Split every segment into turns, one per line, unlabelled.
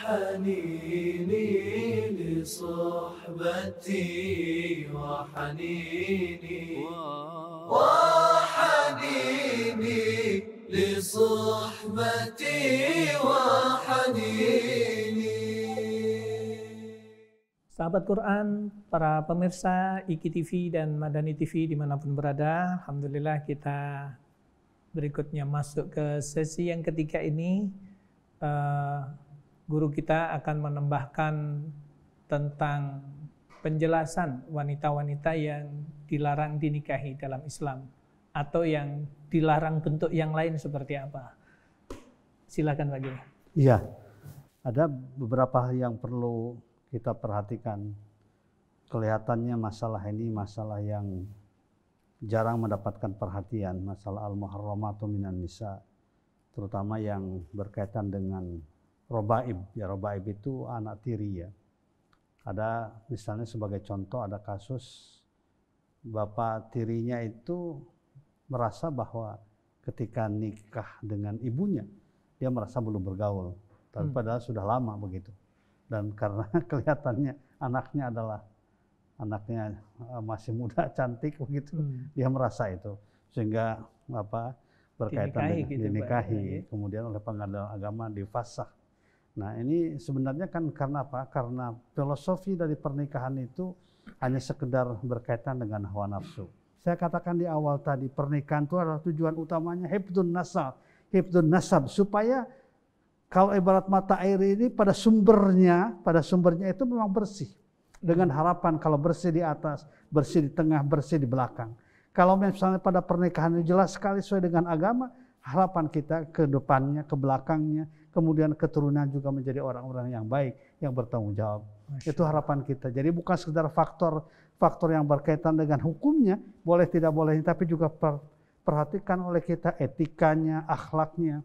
وحنيني لصحبتي وحنيني وحنيني لصحبتي وحنيني.
Sahabat Quran, para pemirsa IKI TV dan Madani TV dimanapun berada, alhamdulillah kita berikutnya masuk ke sesi yang ketiga ini. Guru kita akan menambahkan tentang penjelasan wanita-wanita yang dilarang dinikahi dalam Islam atau yang dilarang bentuk yang lain seperti apa. Silakan Pak Kiai.
Iya, ada beberapa hal yang perlu kita perhatikan. Kelihatannya masalah ini masalah yang jarang mendapatkan perhatian, masalah al-muharramatu minan nisa, terutama yang berkaitan dengan robaib. Ya, robaib itu anak tiri ya. Ada misalnya sebagai contoh ada kasus bapak tirinya itu merasa bahwa ketika nikah dengan ibunya dia merasa belum bergaul, tapi padahal sudah lama begitu. Dan karena kelihatannya anaknya adalah anaknya masih muda, cantik begitu, dia merasa itu, sehingga berkaitan dengan dinikahi, kemudian oleh pengadilan agama difasakh. Nah ini sebenarnya kan karena apa? Karena filosofi dari pernikahan itu hanya sekedar berkaitan dengan hawa nafsu. Saya katakan di awal tadi, pernikahan itu adalah tujuan utamanya hifdzun nasab, supaya kalau ibarat mata air ini pada sumbernya itu memang bersih. Dengan harapan kalau bersih di atas, bersih di tengah, bersih di belakang. Kalau misalnya pada pernikahan ini jelas sekali sesuai dengan agama, harapan kita ke depannya, ke belakangnya, kemudian keturunan juga menjadi orang-orang yang baik, yang bertanggung jawab. Itu harapan kita. Jadi bukan sekedar faktor yang berkaitan dengan hukumnya, boleh tidak boleh, tapi juga perhatikan oleh kita etikanya, akhlaknya,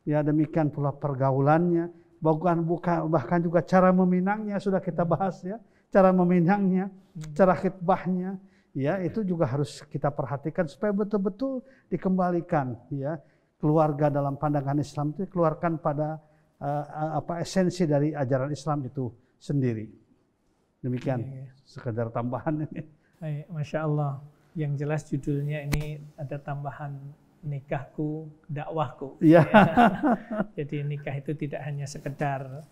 ya demikian pula pergaulannya, bahkan juga cara meminangnya sudah kita bahas ya, cara meminangnya, cara khitbahnya, ya itu juga harus kita perhatikan supaya betul-betul dikembalikan ya. Keluarga dalam pandangan Islam itu keluarkan pada esensi dari ajaran Islam itu sendiri. Demikian sekedar tambahan ini.
Masya Allah. Yang jelas judulnya ini ada tambahan nikahku, dakwahku.
Ya.
Jadi nikah itu tidak hanya sekedar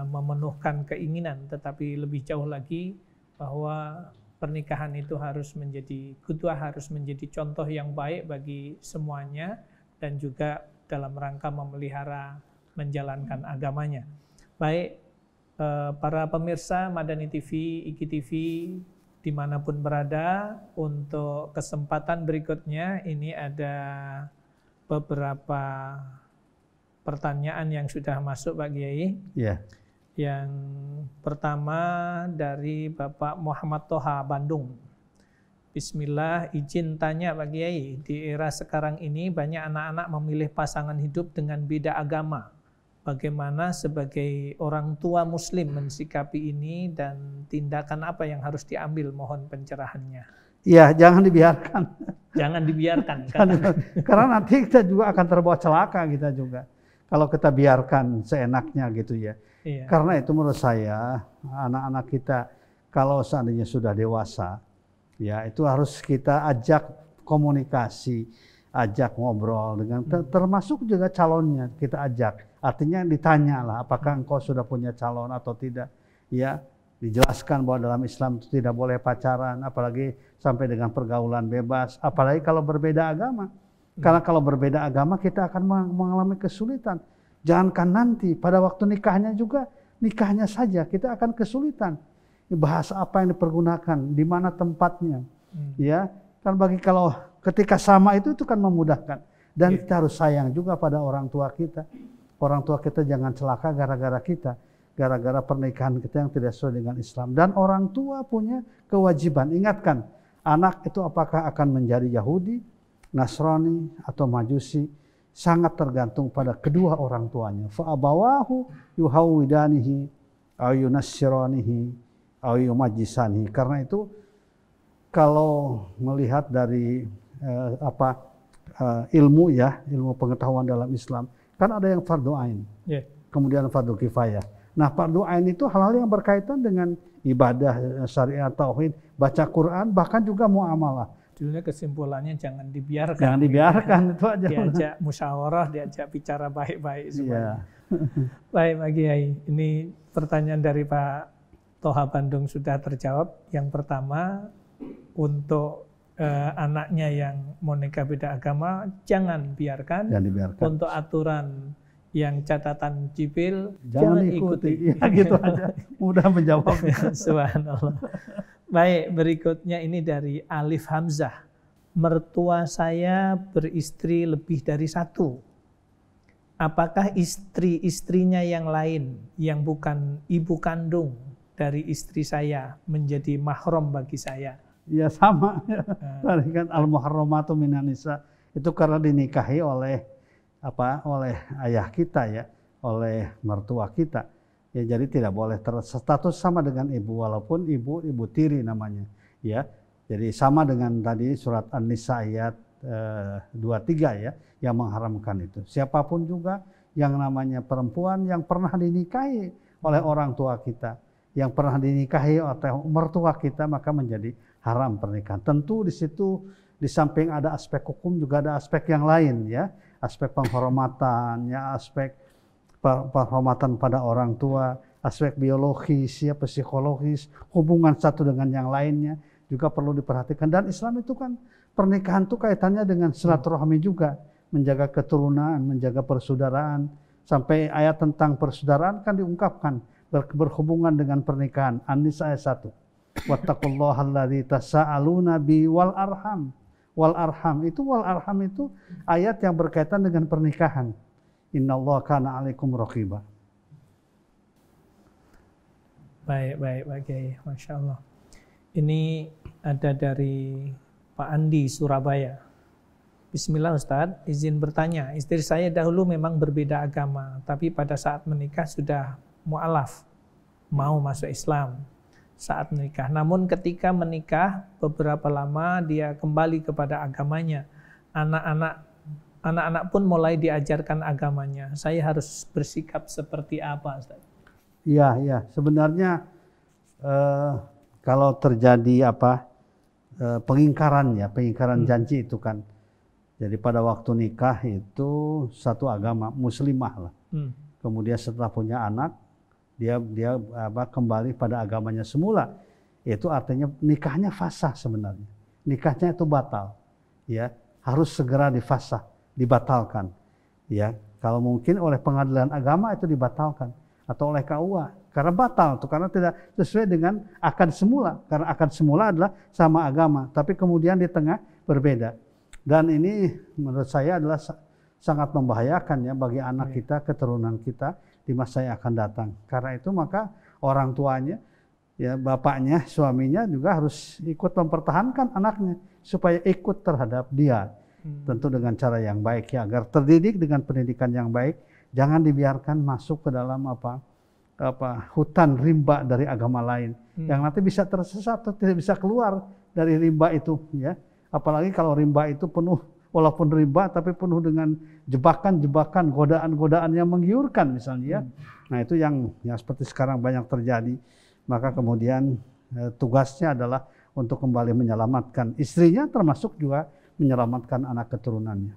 memenuhkan keinginan, tetapi lebih jauh lagi bahwa pernikahan itu harus menjadi qudwah, harus menjadi contoh yang baik bagi semuanya, dan juga dalam rangka memelihara menjalankan agamanya. Baik, para pemirsa Madani TV, IKI TV, dimanapun berada, untuk kesempatan berikutnya ini ada beberapa pertanyaan yang sudah masuk Pak Kiai.
Yeah.
Yang pertama dari Bapak Muhammad Toha, Bandung. Bismillah, izin tanya Pak Kiai, di era sekarang ini banyak anak-anak memilih pasangan hidup dengan beda agama. Bagaimana sebagai orang tua muslim mensikapi ini dan tindakan apa yang harus diambil? Mohon pencerahannya.
Iya, jangan dibiarkan.
Jangan dibiarkan.
Karena nanti kita juga akan terbawa celaka kita juga. Kalau kita biarkan seenaknya gitu ya. Iya. Karena itu menurut saya anak-anak kita kalau seandainya sudah dewasa, ya itu harus kita ajak komunikasi, ajak ngobrol dengan termasuk juga calonnya kita ajak. Artinya ditanya lah, apakah engkau sudah punya calon atau tidak? Ya, dijelaskan bahwa dalam Islam itu tidak boleh pacaran, apalagi sampai dengan pergaulan bebas, apalagi kalau berbeda agama. Karena kalau berbeda agama kita akan mengalami kesulitan. Jangankan nanti pada waktu nikahnya juga, nikahnya saja kita akan kesulitan. Bahasa apa yang dipergunakan, di mana tempatnya, ya kan kalau ketika sama itu kan memudahkan. Dan kita harus sayang juga pada orang tua kita. Orang tua kita jangan celaka gara-gara kita, gara-gara pernikahan kita yang tidak sesuai dengan Islam. Dan orang tua punya kewajiban, ingatkan, anak itu apakah akan menjadi Yahudi, Nasrani, atau Majusi, sangat tergantung pada kedua orang tuanya. Fa'abawahu yuhawwidanihi, au yunassiranihi, au yumajjisanihi. Karena itu kalau melihat dari ilmu ya, ilmu pengetahuan dalam Islam, kan ada yang fardu ain, kemudian fardu kifayah. Nah, fardu ain itu hal-hal yang berkaitan dengan ibadah, syariat, tauhid, baca Quran, bahkan juga muamalah.
Judulnya kesimpulannya jangan dibiarkan.
Jangan dibiarkan itu aja.
Diajak musyawarah, diajak bicara baik-baik semuanya.
Iya.
Baik Pak Kiai, ini pertanyaan dari Pak Toha Bandung sudah terjawab. Yang pertama, untuk anaknya yang mau nikah beda agama, jangan biarkan.
Jangan dibiarkan.
Untuk aturan yang catatan sipil,
Jangan ikuti. Ya, gitu aja. Mudah menjawabnya.
Subhanallah. Baik, berikutnya ini dari Alif Hamzah. Mertua saya beristri lebih dari satu. Apakah istri-istrinya yang lain yang bukan ibu kandung dari istri saya menjadi mahram bagi saya?
Ya sama. Tadi kan al-muharramatu minan nisa itu karena dinikahi oleh oleh ayah kita ya, oleh mertua kita. Ya, jadi tidak boleh status sama dengan ibu, walaupun ibu tiri namanya. Ya, jadi sama dengan tadi surat An-Nisa ayat 23 ya, yang mengharamkan itu. Siapapun juga yang namanya perempuan yang pernah dinikahi oleh orang tua kita, yang pernah dinikahi oleh mertua kita, maka menjadi haram pernikahan. Tentu di situ di samping ada aspek hukum juga ada aspek yang lain ya, aspek penghormatan, ya aspek penghormatan pada orang tua, aspek biologis, ya psikologis, hubungan satu dengan yang lainnya juga perlu diperhatikan. Dan Islam itu kan pernikahan itu kaitannya dengan silaturahmi juga, menjaga keturunan, menjaga persaudaraan. Sampai ayat tentang persaudaraan kan diungkapkan berhubungan dengan pernikahan. An-Nisa ayat 1. Wattaqullaha alladzi tasaaluna bi wal arham. Wal arham itu ayat yang berkaitan dengan pernikahan. Innallaha kana 'alaikum raqiba.
Baik, Pak Kiai, Masya Allah. Ini ada dari Pak Andi, Surabaya. Bismillah Ustadz, izin bertanya. Istri saya dahulu memang berbeda agama, tapi pada saat menikah sudah mu'alaf, mau masuk Islam saat menikah. Namun ketika menikah, beberapa lama dia kembali kepada agamanya. Anak-anak pun mulai diajarkan agamanya. Saya harus bersikap seperti apa, Ustaz?
Iya. Sebenarnya kalau terjadi pengingkaran janji itu kan. Jadi pada waktu nikah itu satu agama, muslimah lah. Kemudian setelah punya anak, dia kembali pada agamanya semula. Itu artinya nikahnya fasah sebenarnya. Nikahnya itu batal. Ya, harus segera difasah, dibatalkan. Ya, kalau mungkin oleh pengadilan agama itu dibatalkan atau oleh KUA. Karena batal tuh, karena tidak sesuai dengan akad semula. Karena akad semula adalah sama agama, tapi kemudian di tengah berbeda. Dan ini menurut saya adalah sangat membahayakan ya bagi anak kita, keturunan kita di masa yang akan datang. Karena itu maka orang tuanya, ya bapaknya, suaminya juga harus ikut mempertahankan anaknya supaya ikut terhadap dia. Tentu dengan cara yang baik ya, agar terdidik dengan pendidikan yang baik. Jangan dibiarkan masuk ke dalam hutan rimba dari agama lain yang nanti bisa tersesat atau tidak bisa keluar dari rimba itu ya. Apalagi kalau rimba itu penuh, walaupun rimba tapi penuh dengan jebakan-jebakan, godaan-godaan yang menggiurkan misalnya ya. Nah itu yang seperti sekarang banyak terjadi. Maka kemudian tugasnya adalah untuk kembali menyelamatkan istrinya, termasuk juga menyelamatkan anak keturunannya.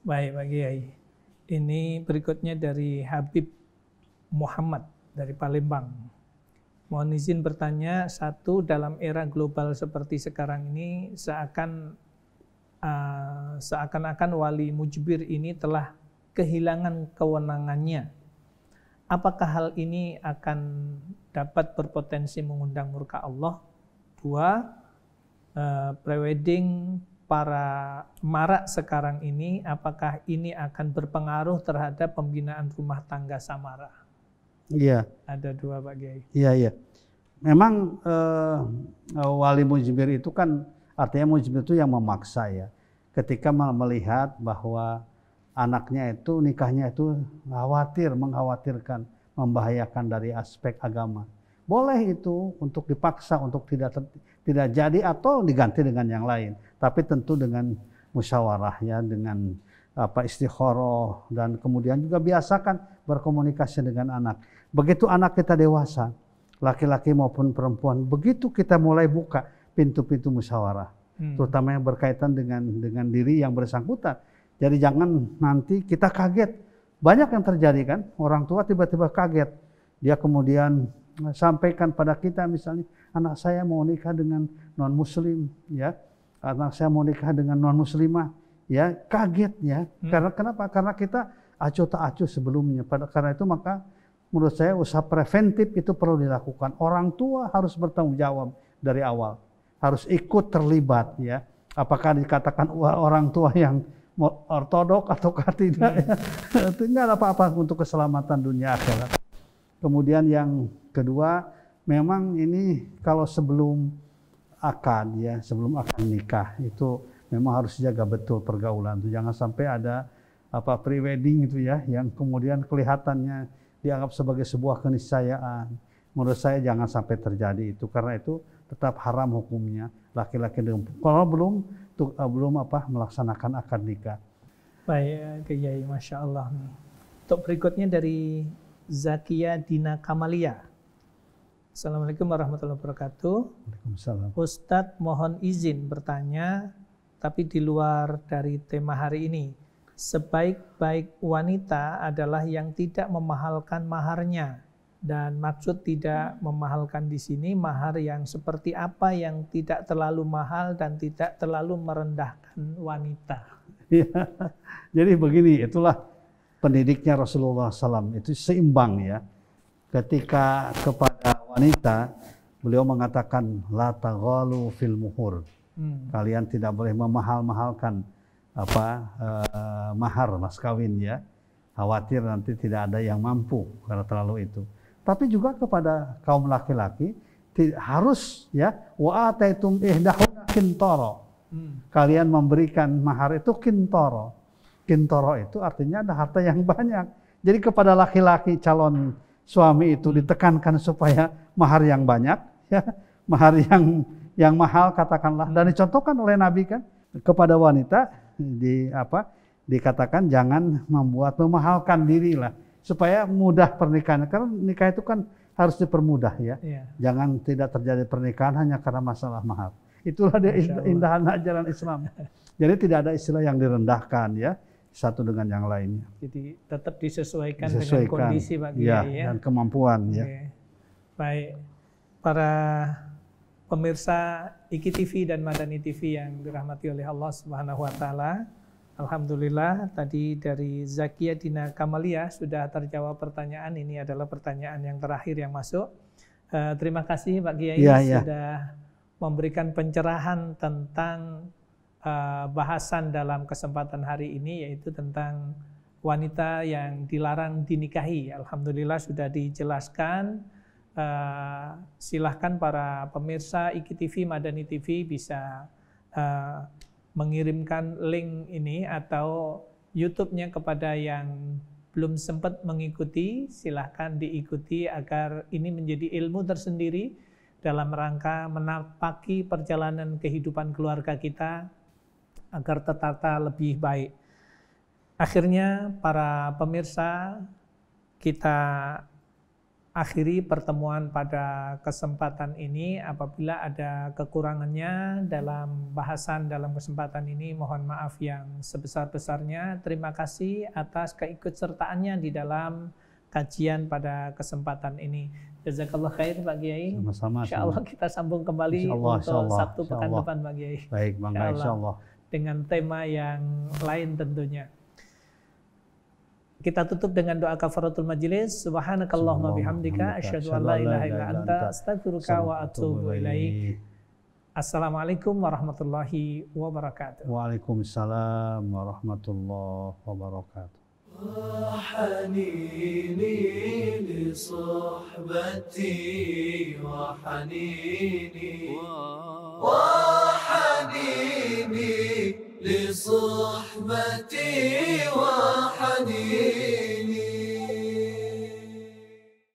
Baik Pak Kiai. Ini berikutnya dari Habib Muhammad dari Palembang. Mohon izin bertanya, satu, dalam era global seperti sekarang ini seakan-akan wali mujbir ini telah kehilangan kewenangannya. Apakah hal ini akan dapat berpotensi mengundang murka Allah? Dua, prewedding para marak sekarang ini, apakah ini akan berpengaruh terhadap pembinaan rumah tangga samara?
Iya.
Ada dua Pak Kiai.
Iya. Memang wali mujbir itu kan artinya mujbir itu yang memaksa ya. Ketika melihat bahwa anaknya itu nikahnya itu mengkhawatirkan, membahayakan dari aspek agama. Boleh itu untuk dipaksa untuk tidak jadi atau diganti dengan yang lain. Tapi tentu dengan musyawarah ya, dengan istikharah, dan kemudian juga biasakan berkomunikasi dengan anak. Begitu anak kita dewasa, laki-laki maupun perempuan, begitu kita mulai buka pintu-pintu musyawarah, terutama yang berkaitan dengan diri yang bersangkutan. Jadi jangan nanti kita kaget. Banyak yang terjadi kan, orang tua tiba-tiba kaget. Dia kemudian sampaikan pada kita misalnya, anak saya mau nikah dengan non-muslim, ya, anak saya mau nikah dengan non-muslimah, ya, kaget ya. Karena kenapa? Karena kita acuh tak acuh sebelumnya. Karena itu maka menurut saya usaha preventif itu perlu dilakukan. Orang tua harus bertanggung jawab dari awal, harus ikut terlibat, ya. Apakah dikatakan orang tua yang ortodok ataukah tidak? Itu nggak ada apa-apa untuk keselamatan dunia akhirat. Kemudian yang kedua, memang ini kalau sebelum akad, ya, sebelum akad nikah itu memang harus jaga betul pergaulan. Jangan sampai ada pre-wedding itu ya, yang kemudian kelihatannya dianggap sebagai sebuah keniscayaan. Menurut saya jangan sampai terjadi itu, karena itu tetap haram hukumnya laki-laki dengan kalau belum melaksanakan akad nikah.
Baik, Kiai, Masya Allah. Untuk berikutnya dari Zakia Dina Kamalia. Assalamualaikum warahmatullahi wabarakatuh.
Waalaikumsalam.
Ustadz mohon izin bertanya, tapi di luar dari tema hari ini. Sebaik-baik wanita adalah yang tidak memahalkan maharnya. Dan maksud tidak memahalkan di sini mahar yang seperti apa yang tidak terlalu mahal dan tidak terlalu merendahkan wanita.
Ya, jadi begini, itulah pendidiknya Rasulullah SAW, itu seimbang ya. Ketika kepada wanita, beliau mengatakan la taghalu fil muhur. Kalian tidak boleh memahal-mahalkan mahar, mas kawin ya. Khawatir nanti tidak ada yang mampu karena terlalu itu. Tapi juga kepada kaum laki-laki harus ya, wa ataitum ihdahunna qintara. Kalian memberikan mahar itu qintara. Qintara itu artinya ada harta yang banyak. Jadi kepada laki-laki calon suami itu ditekankan supaya mahar yang banyak, ya, mahar yang mahal katakanlah. Dan dicontohkan oleh Nabi kan kepada wanita dikatakan jangan memahalkan diri lah, supaya mudah pernikahan. Karena nikah itu kan harus dipermudah ya. Jangan tidak terjadi pernikahan hanya karena masalah mahar. Itulah dia indahan ajaran Islam. Jadi tidak ada istilah yang direndahkan ya, satu dengan yang lainnya.
Jadi tetap disesuaikan dengan kondisi Pak Kiai ya,
dan kemampuan ya.
Baik, para pemirsa IKI TV dan Madani TV yang dirahmati oleh Allah Subhanahu wa taala. Alhamdulillah tadi dari Zakia Dina Kamalia sudah terjawab pertanyaan. Ini adalah pertanyaan yang terakhir yang masuk. Terima kasih Pak Kiai sudah memberikan pencerahan tentang bahasan dalam kesempatan hari ini, yaitu tentang wanita yang dilarang dinikahi. Alhamdulillah sudah dijelaskan. Silahkan para pemirsa IKI TV, Madani TV bisa mengirimkan link ini atau YouTube-nya kepada yang belum sempat mengikuti. Silahkan diikuti agar ini menjadi ilmu tersendiri dalam rangka menapaki perjalanan kehidupan keluarga kita agar tertata lebih baik. Akhirnya para pemirsa, kita akhiri pertemuan pada kesempatan ini. Apabila ada kekurangannya dalam bahasan dalam kesempatan ini, mohon maaf yang sebesar-besarnya. Terima kasih atas keikutsertaannya di dalam kajian pada kesempatan ini. Jazakallah khair Pak Kiai.
Sama-sama.
Insyaallah kita sambung kembali untuk Sabtu pekan depan Pak Kiai.
Baik, bangga insyaallah.
Dengan tema yang lain tentunya. Kita tutup dengan doa kafaratul majelis. Subhanakallahumma bihamdika asyhadu an la ilaha illa anta astaghfiruka wa atubu ilaik. Assalamualaikum warahmatullahi wabarakatuh.
Waalaikumsalam warahmatullahi wabarakatuh.
حنيني لصحبتي وحنيني لصحبتي وحنيني